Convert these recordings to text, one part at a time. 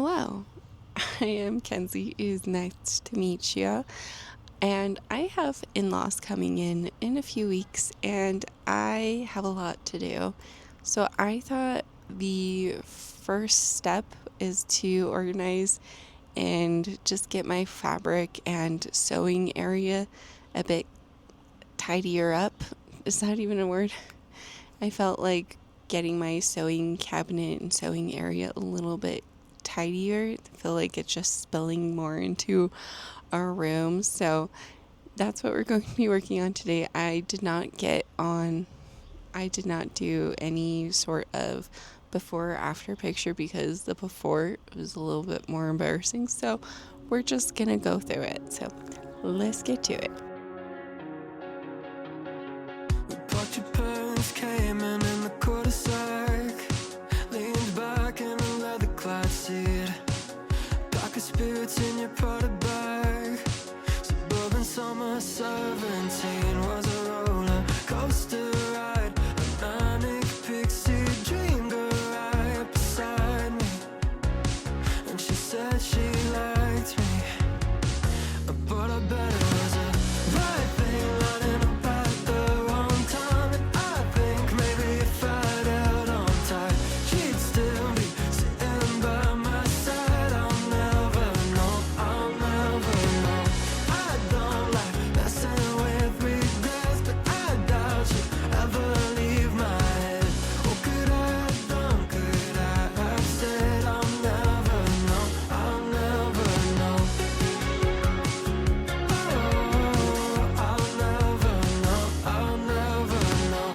Hello, I am Kenzie. It is nice to meet you. And I have in laws coming in a few weeks, and I have a lot to do. So I thought the first step is to organize and just get my fabric and sewing area a bit tidier up. Is that even a word? I felt like getting my sewing cabinet and sewing area a little bit tidier. I feel like it's just spilling more into our room. So that's what we're going to be working on today. I did not do any sort of before or after picture because the before was a little bit more embarrassing. So we're just going to go through it. So let's get to it. Your parents came in the cul-de-sac, leaned back in a leather-clad seat, darkest boots in your Prada bag. Suburban summer 17 was a roller coaster ride, a manic pixie dream girl right beside me, and she said she liked me, but I bet it was a right thing running about the wrong time. And I think maybe if I'd held on tight, she'd still be sitting by my side. I'll never know, I'll never know. I don't like messing with regrets, but I doubt she'd ever leave my head. What could I have done, could I have said? I'll never know, I'll never know. I'll never know.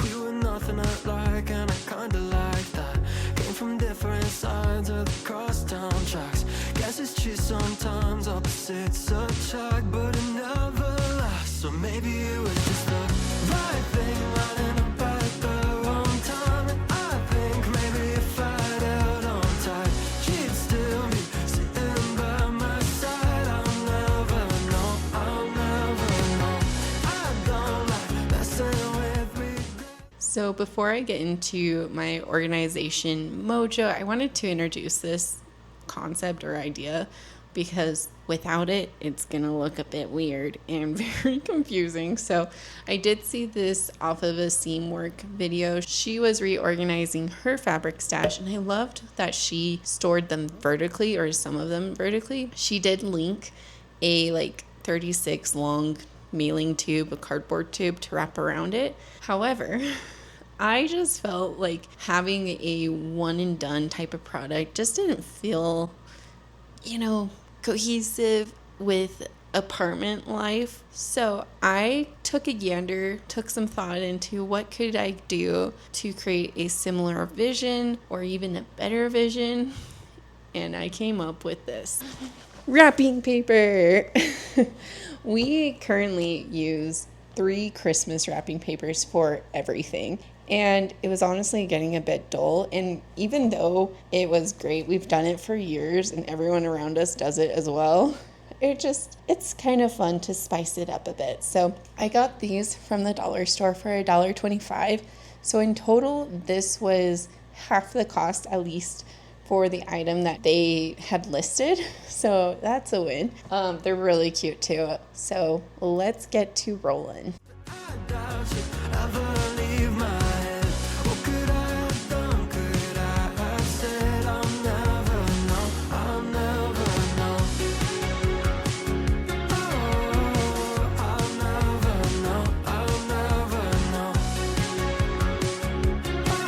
We were nothing alike, and I kinda like that. Came from different sides of the crosstown tracks. Guess it's true sometimes opposites attract, but it never lasts. So maybe it was just the right thing running about at the wrong time. And I think maybe if I'd held on tight, she'd still be sitting by my side. I'll never know, I'll never know. I don't like messing with regrets. So before I get into my organization mojo, I wanted to introduce this concept or idea because without it, it's going to look a bit weird and very confusing. So I did see this off of a Seamwork video. She was reorganizing her fabric stash, and I loved that she stored them vertically, or some of them vertically. She did link a 36 long mailing tube, a cardboard tube to wrap around it. However, I just felt like having a one and done type of product just didn't feel, cohesive with apartment life. So I took a gander, took some thought into what could I do to create a similar vision or even a better vision. And I came up with this. Wrapping paper. We currently use 3 Christmas wrapping papers for everything. And it was honestly getting a bit dull. And even though it was great, we've done it for years and everyone around us does it as well. It's kind of fun to spice it up a bit. So I got these from the dollar store for $1.25. So in total, this was half the cost at least for the item that they had listed. So that's a win. They're really cute too. So let's get to rolling. I doubt you'd ever leave my head. What could I have done, could I have said? I'll never know, I'll never know. Oh, I'll never know, I'll never know. Oh,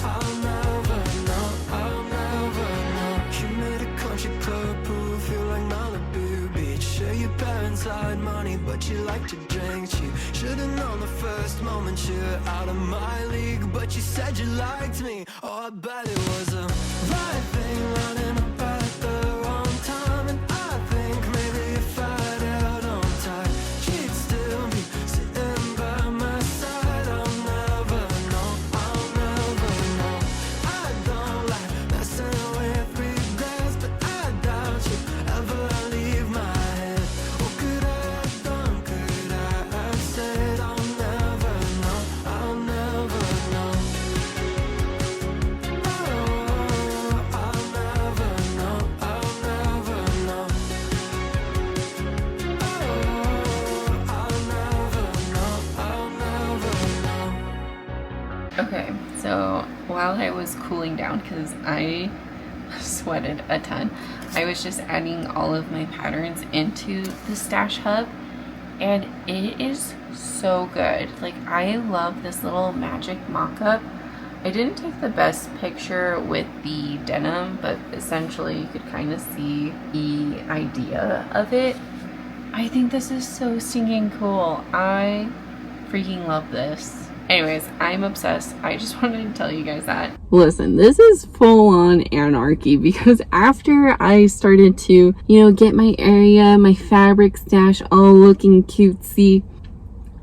I'll never know, I'll never know. You made a country club pool feel like Malibu Beach. Sure, your parents had money, but you like to drink cheap. Should've known the first moment you're out of my league, but you said you liked me. Oh, I bet it was a right thing running about at the wrong time. And I think maybe if I'd held on tight, she'd still be sitting by my side. I'll never know, I'll never know. I don't like messing with regrets, but I doubt you'd ever leave my head. What could I have done, could I have said? I'll never know, I'll never know. Oh, Okay, so while I was cooling down, because I sweated a ton, I was just adding all of my patterns into the stash hub, and it is so good. Like, I love this little magic mock-up. I didn't take the best picture with the denim, but essentially you could kind of see the idea of it. I think this is so stinking cool. I freaking love this. Anyways, I'm obsessed. I just wanted to tell you guys that. Listen, this is full on anarchy because after I started to, get my area, my fabric stash all looking cutesy,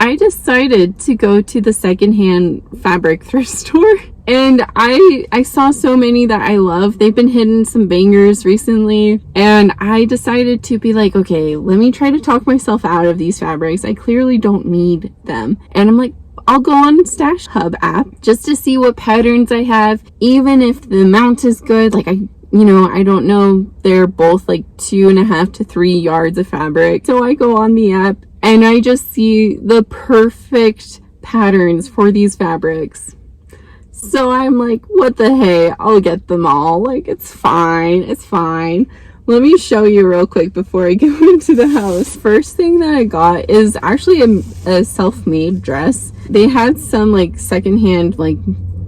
I decided to go to the secondhand fabric thrift store. And I saw so many that I love. They've been hitting some bangers recently. And I decided to be like, okay, let me try to talk myself out of these fabrics. I clearly don't need them. And I'm like, I'll go on Stash Hub app just to see what patterns I have. Even if the amount is good, like I don't know. They're both like 2.5 to 3 yards of fabric. So I go on the app and I just see the perfect patterns for these fabrics. So I'm like, what the hey, I'll get them all. Like, it's fine. It's fine. Let me show you real quick before I go into the house. First thing that I got is actually a self-made dress. They had some like secondhand like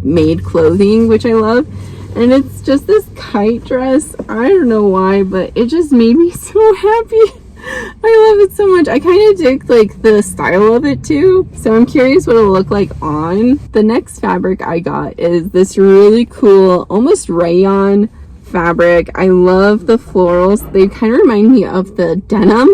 made clothing, which I love. And it's just this kite dress. I don't know why, but it just made me so happy. I love it so much. I kind of dig like the style of it too. So I'm curious what it'll look like on. The next fabric I got is this really cool, almost rayon fabric. I love the florals. They kind of remind me of the denim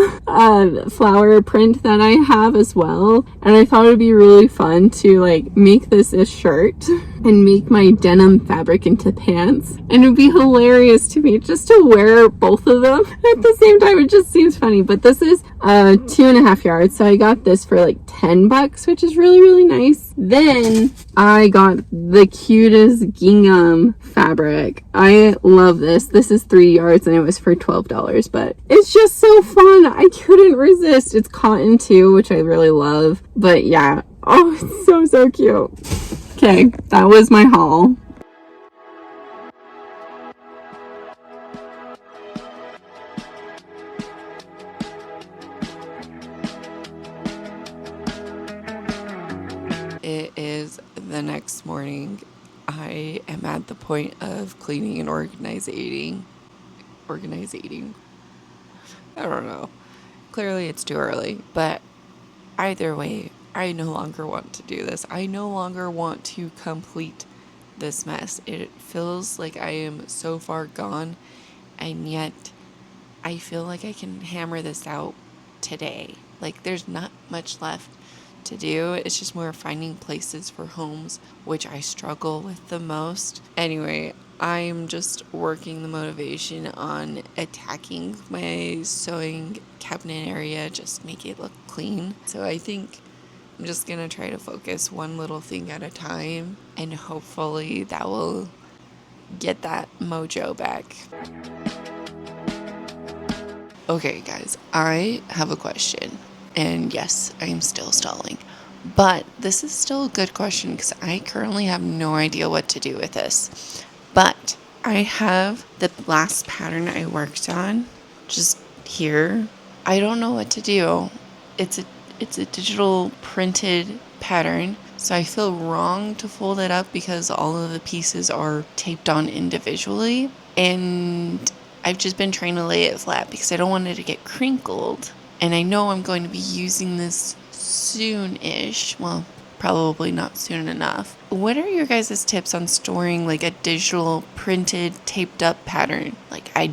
flower print that I have as well. And I thought it would be really fun to like make this a shirt and make my denim fabric into pants. And it'd be hilarious to me just to wear both of them at the same time. It just seems funny. But this is 2.5 yards. So I got this for like $10, which is really, really nice. Then I got the cutest gingham fabric. I love this. This is 3 yards and it was for $12, but it's just so fun. I couldn't resist. It's cotton too, which I really love. But yeah, oh, it's so, so cute. Okay, that was my haul. It is the next morning. I am at the point of cleaning and organizing. I don't know. Clearly it's too early, but either way, I no longer want to do this. I no longer want to complete this mess. It feels like I am so far gone, and yet I feel like I can hammer this out today. Like, there's not much left to do. It's just more finding places for homes, which I struggle with the most. Anyway, I'm just working the motivation on attacking my sewing cabinet area, just make it look clean. So I think I'm just gonna try to focus one little thing at a time, and hopefully that will get that mojo back. Okay, guys, I have a question. And yes, I'm still stalling. But this is still a good question because I currently have no idea what to do with this. But I have the last pattern I worked on just here. I don't know what to do. It's a digital printed pattern. So I feel wrong to fold it up because all of the pieces are taped on individually. And I've just been trying to lay it flat because I don't want it to get crinkled. And I know I'm going to be using this soon-ish. Well, probably not soon enough. What are your guys' tips on storing like a digital printed taped up pattern? Like I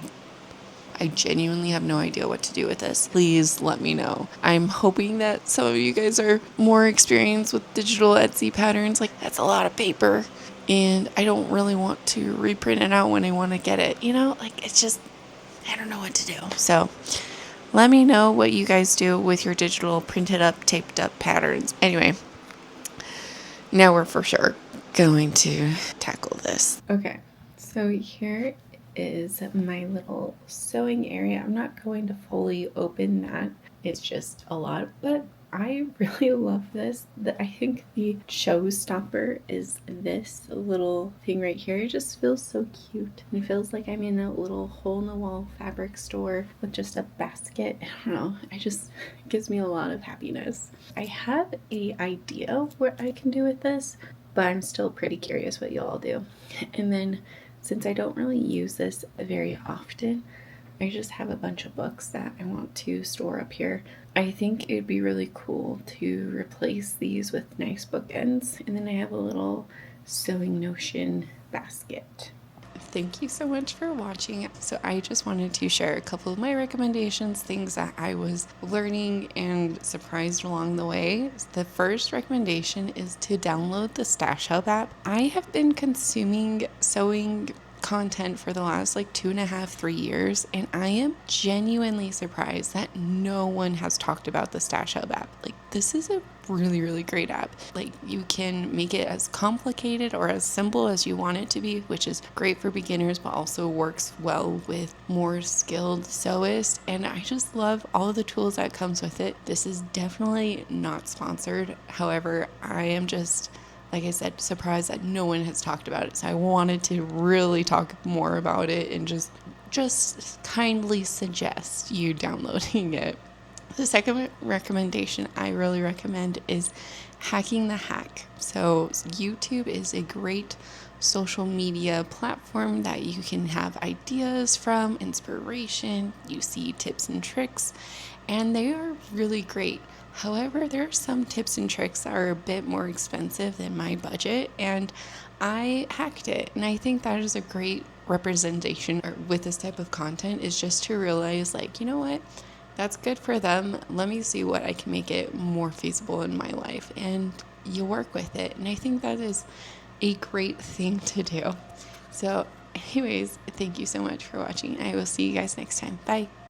genuinely have no idea what to do with this. Please let me know. I'm hoping that some of you guys are more experienced with digital Etsy patterns. Like, that's a lot of paper. And I don't really want to reprint it out when I want to get it. Like, it's just, I don't know what to do. So let me know what you guys do with your digital printed up, taped up patterns. Anyway, now we're for sure going to tackle this. Okay, so here is my little sewing area. I'm not going to fully open that. It's just a lot, but I really love this. I think the showstopper is this little thing right here. It just feels so cute. It feels like I'm in a little hole in the wall fabric store with just a basket. I don't know. It gives me a lot of happiness. I have a idea what I can do with this, but I'm still pretty curious what you'll all do. And then since I don't really use this very often, I just have a bunch of books that I want to store up here. I think it'd be really cool to replace these with nice bookends. And then I have a little sewing notion basket. Thank you so much for watching. So I just wanted to share a couple of my recommendations, things that I was learning and surprised along the way. The first recommendation is to download the Stash Hub app. I have been consuming sewing content for the last like 2.5, 3 years, and I am genuinely surprised that no one has talked about the Stash Hub app. Like, this is a really, really great app. Like, you can make it as complicated or as simple as you want it to be, which is great for beginners, but also works well with more skilled sewists. And I just love all of the tools that comes with it. This is definitely not sponsored. However, I am just, like I said, surprised that no one has talked about it. So I wanted to really talk more about it and just kindly suggest you downloading it. The second recommendation I really recommend is Hacking the Hack. So YouTube is a great social media platform that you can have ideas from, inspiration, you see tips and tricks, and they are really great. However, there are some tips and tricks that are a bit more expensive than my budget, and I hacked it. And I think that is a great representation with this type of content, is just to realize, like, you know what? That's good for them. Let me see what I can make it more feasible in my life. And you work with it. And I think that is a great thing to do. So, anyways, thank you so much for watching. I will see you guys next time. Bye.